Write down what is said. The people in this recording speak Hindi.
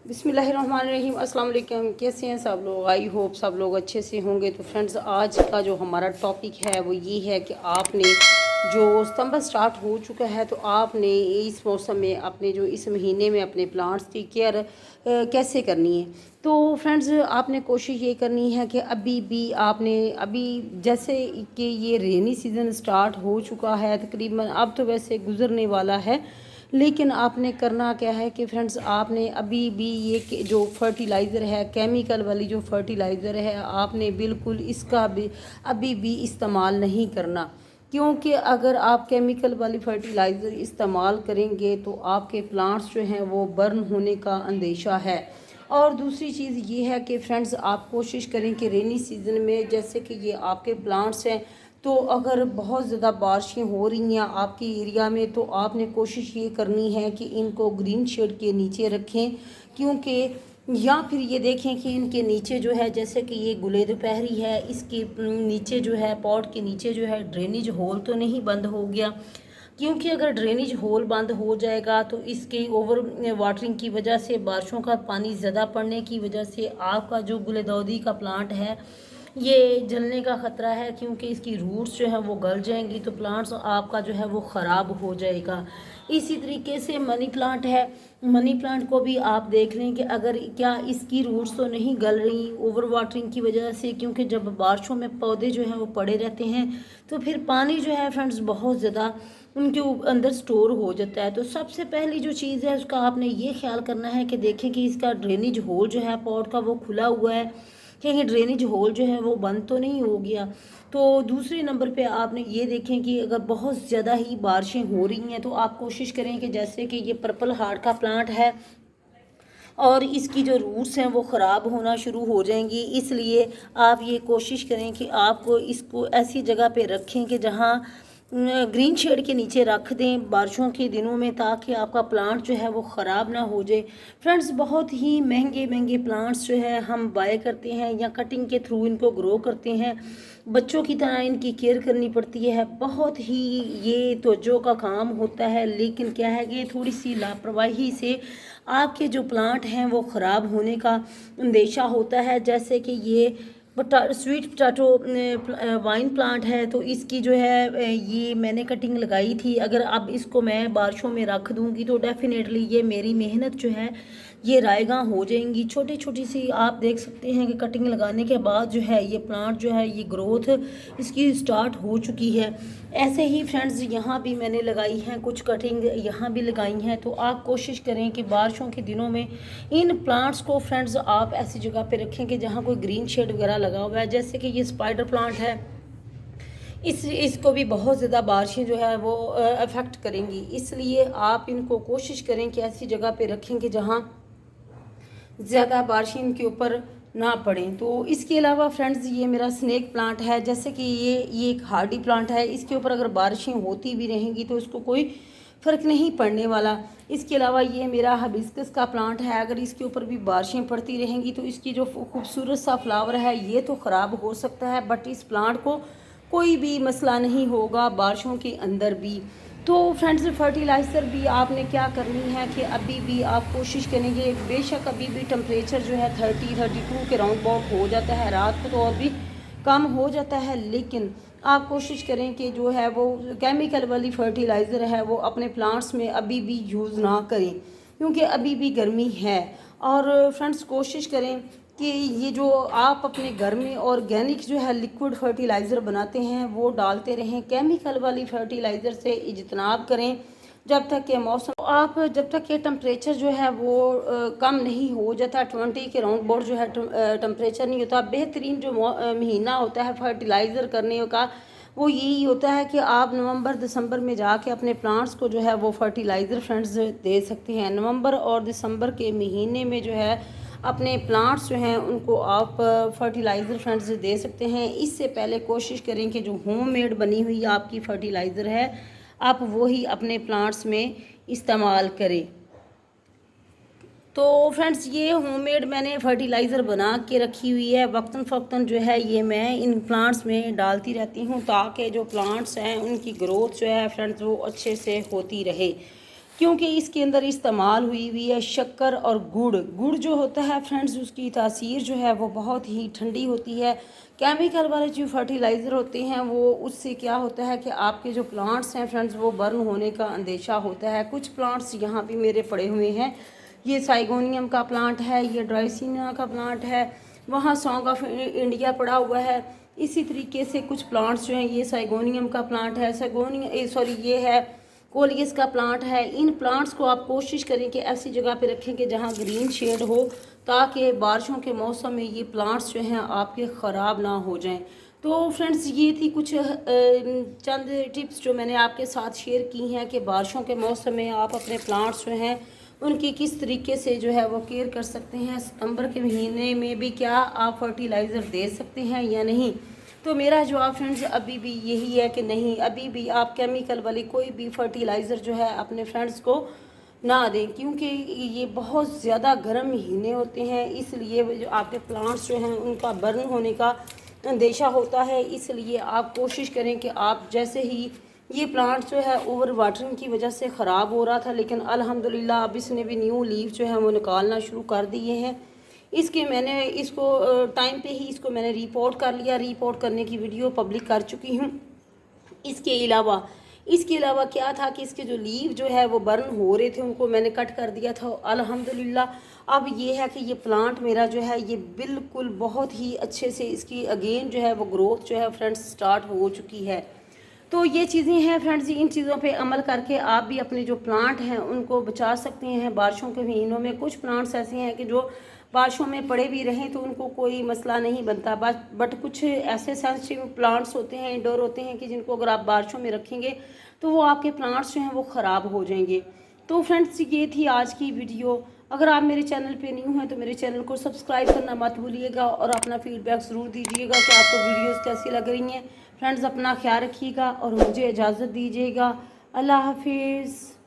बिस्मिल्लाहिर्रहमानिर्रहीम। अस्सलाम वालेकुम। कैसे हैं सब लोग? आई होप सब लोग अच्छे से होंगे। तो फ्रेंड्स, आज का जो हमारा टॉपिक है वो ये है कि आपने जो सितंबर स्टार्ट हो चुका है तो आपने इस मौसम में अपने जो इस महीने में अपने प्लांट्स की केयर कैसे करनी है। तो फ्रेंड्स, आपने कोशिश ये करनी है कि अभी जैसे कि ये रेनी सीज़न स्टार्ट हो चुका है, तकरीबन अब तो वैसे गुज़रने वाला है, लेकिन आपने करना क्या है कि फ्रेंड्स, आपने अभी भी जो फर्टिलाइज़र है, केमिकल वाली जो फर्टिलाइज़र है, आपने बिल्कुल इसका भी अभी भी इस्तेमाल नहीं करना। क्योंकि अगर आप केमिकल वाली फर्टिलाइज़र इस्तेमाल करेंगे तो आपके प्लांट्स जो हैं वो बर्न होने का अंदेशा है। और दूसरी चीज़ ये है कि फ्रेंड्स, आप कोशिश करें कि रेनी सीज़न में, जैसे कि ये आपके प्लांट्स हैं, तो अगर बहुत ज़्यादा बारिशें हो रही हैं आपके एरिया में तो आपने कोशिश ये करनी है कि इनको ग्रीन शेड के नीचे रखें। क्योंकि या फिर ये देखें कि इनके नीचे जो है, जैसे कि ये गुले दोपहरी है, इसके नीचे जो है, पॉट के नीचे जो है, ड्रेनेज होल तो नहीं बंद हो गया। क्योंकि अगर ड्रेनेज होल बंद हो जाएगा तो इसके ओवर वाटरिंग की वजह से, बारिशों का पानी ज़्यादा पड़ने की वजह से आपका जो गुलदाउदी का प्लांट है ये जलने का ख़तरा है। क्योंकि इसकी रूट्स जो है वो गल जाएंगी तो प्लांट्स आपका जो है वो ख़राब हो जाएगा। इसी तरीके से मनी प्लांट है, मनी प्लांट को भी आप देख लें कि अगर क्या इसकी रूट्स तो नहीं गल रही ओवर वाटरिंग की वजह से। क्योंकि जब बारिशों में पौधे जो हैं वो पड़े रहते हैं तो फिर पानी जो है फ्रेंड्स बहुत ज़्यादा उनके अंदर स्टोर हो जाता है। तो सबसे पहली जो चीज़ है उसका आपने ये ख्याल करना है कि देखें कि इसका ड्रेनेज होल जो है पॉट का वो खुला हुआ है, कहीं ड्रेनेज होल जो है वो बंद तो नहीं हो गया। तो दूसरे नंबर पे आपने ये देखें कि अगर बहुत ज़्यादा ही बारिशें हो रही हैं तो आप कोशिश करें कि जैसे कि ये पर्पल हार्ट का प्लांट है और इसकी जो रूट्स हैं वो ख़राब होना शुरू हो जाएंगी, इसलिए आप ये कोशिश करें कि आपको इसको ऐसी जगह पे रखें कि जहाँ ग्रीन शेड के नीचे रख दें बारिशों के दिनों में, ताकि आपका प्लांट जो है वो ख़राब ना हो जाए। फ्रेंड्स, बहुत ही महंगे महंगे प्लांट्स जो है हम बाय करते हैं या कटिंग के थ्रू इनको ग्रो करते हैं। बच्चों की तरह इनकी केयर करनी पड़ती है, बहुत ही ये तवज्जो का काम होता है। लेकिन क्या है कि थोड़ी सी लापरवाही से आपके जो प्लांट हैं वो ख़राब होने का अंदेशा होता है। जैसे कि ये स्वीट पोटैटो वाइन प्लांट है, तो इसकी जो है ये मैंने कटिंग लगाई थी। अगर अब इसको मैं बारिशों में रख दूंगी तो डेफिनेटली ये मेरी मेहनत जो है ये रायगां हो जाएंगी। छोटी छोटी सी आप देख सकते हैं कि कटिंग लगाने के बाद जो है ये प्लांट जो है ये ग्रोथ इसकी स्टार्ट हो चुकी है। ऐसे ही फ्रेंड्स, यहाँ भी मैंने लगाई हैं कुछ कटिंग, यहाँ भी लगाई हैं। तो आप कोशिश करें कि बारिशों के दिनों में इन प्लांट्स को फ्रेंड्स आप ऐसी जगह पे रखें कि जहाँ कोई ग्रीन शेड वगैरह लगा हुआ है। जैसे कि ये स्पाइडर प्लांट है, इसको भी बहुत ज़्यादा बारिशें जो है वो अफेक्ट करेंगी, इसलिए आप इनको कोशिश करें कि ऐसी जगह पे रखें कि जहाँ ज़्यादा बारिशें इनके ऊपर ना पड़ें। तो इसके अलावा फ्रेंड्स, ये मेरा स्नेक प्लांट है। जैसे कि ये एक हार्डी प्लांट है, इसके ऊपर अगर बारिशें होती भी रहेंगी तो इसको कोई फ़र्क नहीं पड़ने वाला। इसके अलावा ये मेरा हिबिस्कस का प्लांट है, अगर इसके ऊपर भी बारिशें पड़ती रहेंगी तो इसकी जो खूबसूरत सा फ्लावर है ये तो ख़राब हो सकता है, बट इस प्लांट को कोई भी मसला नहीं होगा बारिशों के अंदर भी। तो फ्रेंड्स, फर्टिलाइज़र भी आपने क्या करनी है कि अभी भी आप कोशिश करेंगे, बेशक अभी भी टेम्परेचर जो है 30-32 के राउंड अबाउट हो जाता है, रात को तो और भी कम हो जाता है, लेकिन आप कोशिश करें कि जो है वो केमिकल वाली फर्टिलाइज़र है वो अपने प्लांट्स में अभी भी यूज़ ना करें, क्योंकि अभी भी गर्मी है। और फ्रेंड्स, कोशिश करें कि ये जो आप अपने घर में ऑर्गेनिक जो है लिक्विड फर्टिलाइज़र बनाते हैं वो डालते रहें। केमिकल वाली फर्टिलाइज़र से इज्तनाब करें जब तक के मौसम आप जब तक के टेम्परेचर जो है वो कम नहीं हो जाता, 20 के राउंड बोर्ड जो है टेम्परेचर नहीं होता। बेहतरीन जो महीना होता है फर्टिलाइज़र करने का वो यही होता है कि आप नवंबर दिसंबर में जाके अपने प्लांट्स को जो है वो फर्टिलाइज़र फ्रेंड्स दे सकते हैं। नवंबर और दिसंबर के महीने में जो है अपने प्लांट्स जो हैं उनको आप फर्टिलाइज़र फ्रेंड्स दे सकते हैं। इससे पहले कोशिश करें कि जो होममेड बनी हुई आपकी फ़र्टिलाइज़र है आप वही अपने प्लांट्स में इस्तेमाल करें। तो फ्रेंड्स, ये होममेड मैंने फर्टिलाइज़र बना के रखी हुई है, वक्तन फ़वक्तन जो है ये मैं इन प्लांट्स में डालती रहती हूँ ताकि जो प्लांट्स हैं उनकी ग्रोथ जो है फ्रेंड्स वो अच्छे से होती रहे। क्योंकि इसके अंदर इस्तेमाल हुई है शक्कर और गुड़। गुड़ जो होता है फ्रेंड्स, उसकी तासीर जो है वो बहुत ही ठंडी होती है। केमिकल वाले जो फर्टिलाइज़र होते हैं वो उससे क्या होता है कि आपके जो प्लांट्स हैं फ्रेंड्स वो बर्न होने का अंदेशा होता है। कुछ प्लांट्स यहाँ पे मेरे पड़े हुए हैं, ये साइगोनियम का प्लांट है, ये ड्राइसिनिया का प्लांट है, वहाँ सॉन्ग ऑफ इंडिया पड़ा हुआ है। इसी तरीके से कुछ प्लांट्स जो हैं, ये साइगोनियम का प्लांट है, ये है कोलियस का प्लांट है। इन प्लांट्स को आप कोशिश करें कि ऐसी जगह पे रखें कि जहाँ ग्रीन शेड हो, ताकि बारिशों के मौसम में ये प्लांट्स जो हैं आपके ख़राब ना हो जाएं। तो फ्रेंड्स ये थी कुछ चंद टिप्स जो मैंने आपके साथ शेयर की हैं कि बारिशों के मौसम में आप अपने प्लांट्स जो हैं उनकी किस तरीके से जो है वो केयर कर सकते हैं। सितंबर के महीने में भी क्या आप फर्टिलाइज़र दे सकते हैं या नहीं। तो मेरा जवाब फ्रेंड्स अभी भी यही है कि नहीं, अभी भी आप केमिकल वाली कोई भी फर्टिलाइज़र जो है अपने फ्रेंड्स को ना दें, क्योंकि ये बहुत ज़्यादा गर्म महीने होते हैं। इसलिए जो आपके प्लांट्स जो हैं उनका बर्न होने का अंदेशा होता है। इसलिए आप कोशिश करें कि आप जैसे ही ये प्लांट जो है ओवर वाटरिंग की वजह से ख़राब हो रहा था, लेकिन अल्हम्दुलिल्लाह अब इसने भी न्यू लीफ जो है वो निकालना शुरू कर दिए हैं। मैंने इसको टाइम पे ही इसको मैंने रिपोर्ट कर लिया, रिपोर्ट करने की वीडियो पब्लिक कर चुकी हूँ। इसके अलावा क्या था कि इसके जो लीव जो है वो बर्न हो रहे थे उनको मैंने कट कर दिया था अल्हम्दुलिल्लाह। अब ये है कि ये प्लांट मेरा जो है ये बिल्कुल बहुत ही अच्छे से इसकी अगेन जो है वो ग्रोथ जो है फ्रेंड्स स्टार्ट हो चुकी है। तो ये चीज़ें हैं फ्रेंड्स, इन चीज़ों पे अमल करके आप भी अपने जो प्लांट हैं उनको बचा सकते हैं बारिशों के महीनों में। कुछ प्लांट्स ऐसे हैं कि जो बारिशों में पड़े भी रहें तो उनको कोई मसला नहीं बनता, बट कुछ ऐसे सेंसिटिव प्लांट्स होते हैं, इंडोर होते हैं कि जिनको अगर आप बारिशों में रखेंगे तो वो आपके प्लांट्स जो हैं वो ख़राब हो जाएंगे। तो फ्रेंड्स ये थी आज की वीडियो। अगर आप मेरे चैनल पे न्यू हैं तो मेरे चैनल को सब्सक्राइब करना मत भूलिएगा और अपना फीडबैक ज़रूर दीजिएगा कि आपको वीडियोस कैसी लग रही हैं। फ्रेंड्स अपना ख्याल रखिएगा और मुझे इजाज़त दीजिएगा। अल्लाह हाफिज़।